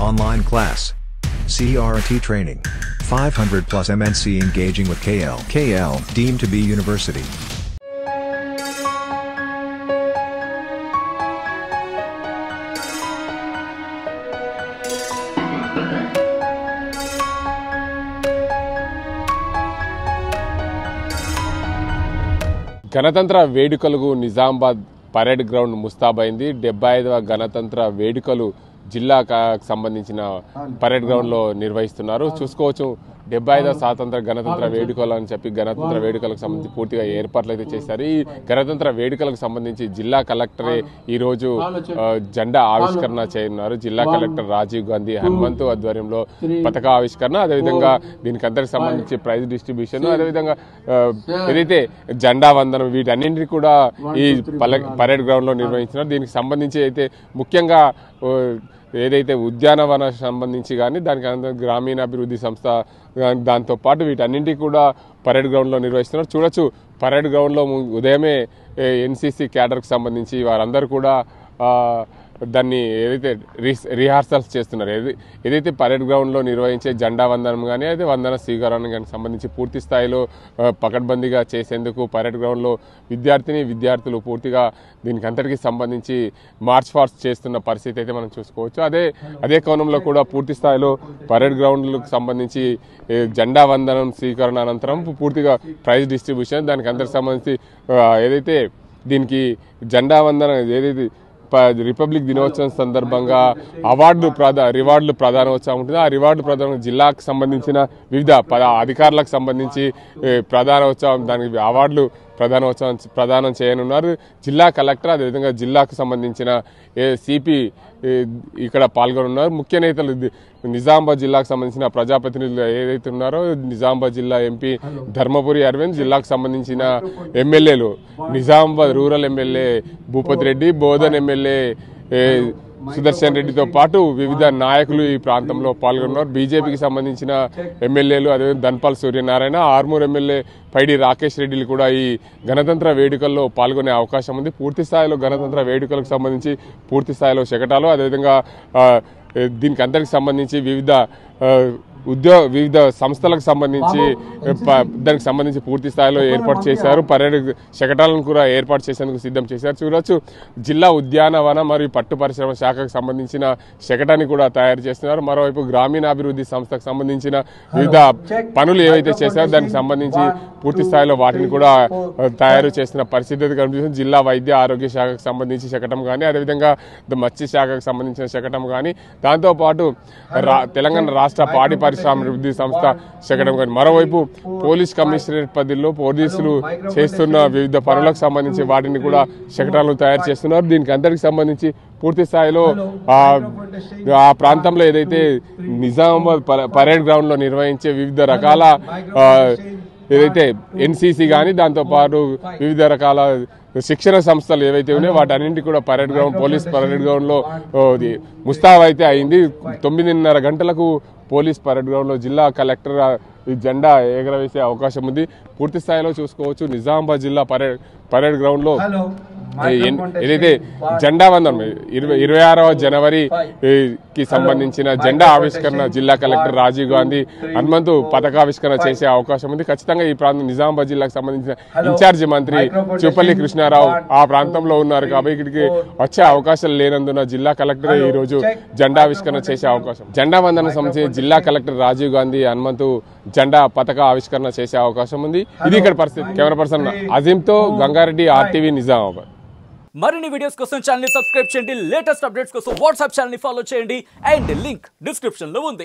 Online class. CRT training. 500 plus MNC engaging with KL. KL deemed to be university. గణతంత్ర వేడుకలకు Nizamabad parade ground ముస్తాబైంది. 75వ గణతంత్ర వేడుకలు జిల్లాకు సంబంధించిన పరేడ్ గ్రౌండ్ లో నిర్వహిస్తున్నారు. చూసుకోవచ్చు 75వ స్వాతంత్ర గణతంత్ర వేడుకలు అని చెప్పి గణతంత్ర వేడుకలకు సంబంధించి పూర్తిగా ఏర్పాట్లు అయితే చేశారు. ఈ గణతంత్ర వేడుకలకు సంబంధించి జిల్లా కలెక్టరే ఈ రోజు జెండా ఆవిష్కరణ చేయనున్నారు. జిల్లా కలెక్టర్ రాజీవ్ గాంధీ హనుమంతు ఆధ్వర్యంలో పతాక ఆవిష్కరణ, అదేవిధంగా దీనికి అందరికి సంబంధించి ప్రైజ్ డిస్ట్రిబ్యూషన్, అదేవిధంగా ఏదైతే జెండా వందనం వీటన్నింటినీ కూడా ఈ పరేడ్ గ్రౌండ్ లో నిర్వహించినారు. దీనికి సంబంధించి అయితే ముఖ్యంగా ఏదైతే ఉద్యానవన సంబంధించి కానీ దానికి గ్రామీణాభివృద్ధి సంస్థ దాంతోపాటు వీటన్నింటికి కూడా పరేడ్ గ్రౌండ్లో నిర్వహిస్తున్నారు. చూడొచ్చు పరేడ్ గ్రౌండ్లో ఉదయమే ఎన్సీసీ క్యాడర్కి సంబంధించి వారందరూ కూడా దాన్ని ఏదైతే రిహార్సల్స్ చేస్తున్నారు, ఏదైతే పరేడ్ గ్రౌండ్లో నిర్వహించే జెండా వందనం కానీ అయితే వందన స్వీకరణ కానీ సంబంధించి పూర్తి స్థాయిలో పకడ్బందీగా చేసేందుకు పరేడ్ గ్రౌండ్లో విద్యార్థులు పూర్తిగా దీనికి అంతటికి సంబంధించి మార్చ్ పాస్ట్ చేస్తున్న పరిస్థితి అయితే మనం చూసుకోవచ్చు. అదే కోణంలో కూడా పూర్తి స్థాయిలో పరేడ్ గ్రౌండ్లకు సంబంధించి జెండా వందనం స్వీకరణ అనంతరం పూర్తిగా ప్రైజ్ డిస్ట్రిబ్యూషన్, దానికి అందరికి సంబంధించి ఏదైతే దీనికి జెండా వందనం ఏదైతే రిపబ్లిక్ దినోత్సవం సందర్భంగా రివార్డులు ప్రధానోత్సవం ఉంటుంది. ఆ రివార్డు ప్రధాన జిల్లాకు సంబంధించిన వివిధ అధికారులకు సంబంధించి ప్రధానోత్సవం దానికి అవార్డులు ప్రదానం చేయనున్నారు. జిల్లా కలెక్టర్ అదేవిధంగా జిల్లాకు సంబంధించిన సిపి ఇక్కడ పాల్గొనున్నారు. ముఖ్య నేతలు నిజామాబాద్ జిల్లాకు సంబంధించిన ప్రజాప్రతినిధులు ఏదైతే ఉన్నారో నిజామాబాద్ జిల్లా ఎంపీ ధర్మపురి అరవింద్, జిల్లాకు సంబంధించిన ఎమ్మెల్యేలు Nizamabad rural MLA Bhupathi Reddy, Bodhan MLA Sudarshan రెడ్డితో పాటు వివిధ నాయకులు ఈ ప్రాంతంలో పాల్గొన్నారు. బీజేపీకి సంబంధించిన ఎమ్మెల్యేలు అదేవిధంగా ధన్పాల్ సూర్యనారాయణ, ఆర్మూర్ ఎమ్మెల్యే పైడి రాకేష్ రెడ్డిలు కూడా ఈ గణతంత్ర వేడుకల్లో పాల్గొనే అవకాశం ఉంది. పూర్తి స్థాయిలో గణతంత్ర వేడుకలకు సంబంధించి పూర్తి స్థాయిలో శకటాలు, అదేవిధంగా దీనికి అందరికి సంబంధించి వివిధ సంస్థలకు సంబంధించి దానికి సంబంధించి పూర్తి స్థాయిలో ఏర్పాటు చేశారు. పర్యాటక శకటాలను కూడా ఏర్పాటు చేసేందుకు సిద్ధం చేశారు. చూడవచ్చు జిల్లా ఉద్యానవన మరియు పట్టు పరిశ్రమ శాఖకు సంబంధించిన శకటాన్ని కూడా తయారు చేస్తున్నారు. మరోవైపు గ్రామీణాభివృద్ధి సంస్థకు సంబంధించిన వివిధ పనులు ఏవైతే చేశారో దానికి సంబంధించి పూర్తి స్థాయిలో వాటిని కూడా తయారు చేసిన పరిస్థితి కనిపిస్తుంది. జిల్లా వైద్య ఆరోగ్య శాఖకు సంబంధించి శకటం కానీ అదేవిధంగా మత్స్య శాఖకు సంబంధించిన శకటం కానీ దాంతోపాటు తెలంగాణ రాష్ట్ర పాడి పరిశ్రమాభివృద్ధి సంస్థ శకటం కానీ, మరోవైపు పోలీస్ కమిషనరేట్ పరిధిలో పోలీసులు చేస్తున్న వివిధ పనులకు సంబంధించి వాటిని కూడా శకటాలను తయారు చేస్తున్నారు. దీనికి అందరికి సంబంధించి పూర్తి స్థాయిలో ఆ ప్రాంతంలో ఏదైతే నిజామాబాద్ పరేడ్ గ్రౌండ్ లో నిర్వహించే వివిధ రకాల ఏదైతే ఎన్సీసీ కానీ దాంతోపాటు వివిధ రకాల శిక్షణ సంస్థలు ఏవైతే ఉన్నాయో వాటన్నింటి కూడా పోలీస్ పరేడ్ గ్రౌండ్ లో ముస్తాబ్ అయితే అయింది. 9:30 గంటలకు పోలీస్ పరేడ్ గ్రౌండ్ లో జిల్లా కలెక్టర్ ఈ జెండా ఎగరవేసే అవకాశం ఉంది. పూర్తి స్థాయిలో చూసుకోవచ్చు నిజామాబాద్ జిల్లా పరేడ్ గ్రౌండ్ లో ఏదైతే జెండా వందనం 26వ జనవరికి సంబంధించిన జెండా ఆవిష్కరణ జిల్లా కలెక్టర్ రాజీవ్ గాంధీ హనుమంతు పతాకావిష్కరణ చేసే అవకాశం ఉంది. ఖచ్చితంగా ఈ ప్రాంతం నిజామాబాద్ జిల్లాకు సంబంధించిన ఇన్ఛార్జి మంత్రి చూపల్లి కృష్ణారావు ఆ ప్రాంతంలో ఉన్నారు కాబట్టి ఇక్కడికి వచ్చే అవకాశాలు లేనందున జిల్లా కలెక్టర్ ఈ రోజు జెండా ఆవిష్కరణ చేసే అవకాశం. జెండా వందనం సంబంధించి జిల్లా కలెక్టర్ రాజీవ్ గాంధీ హనుమంతు జెండా పతాక ఆవిష్కరణ చేసే అవకాశం ఉంది. ఇది ఇక్కడ పరిస్థితి. కెమెరా పర్సన్ అజీంతో గంగారెడ్డి, RTV నిజామాబాద్. మరిన్ని వీడియోస్ కోసం ఛానల్ ని సబ్స్క్రైబ్ చేయండి, లేటెస్ట్ అప్డేట్స్ కోసం వాట్సాప్ ఛానల్ ని ఫాలో చేయండి అండ్ లింక్ డిస్క్రిప్షన్ లో ఉంది.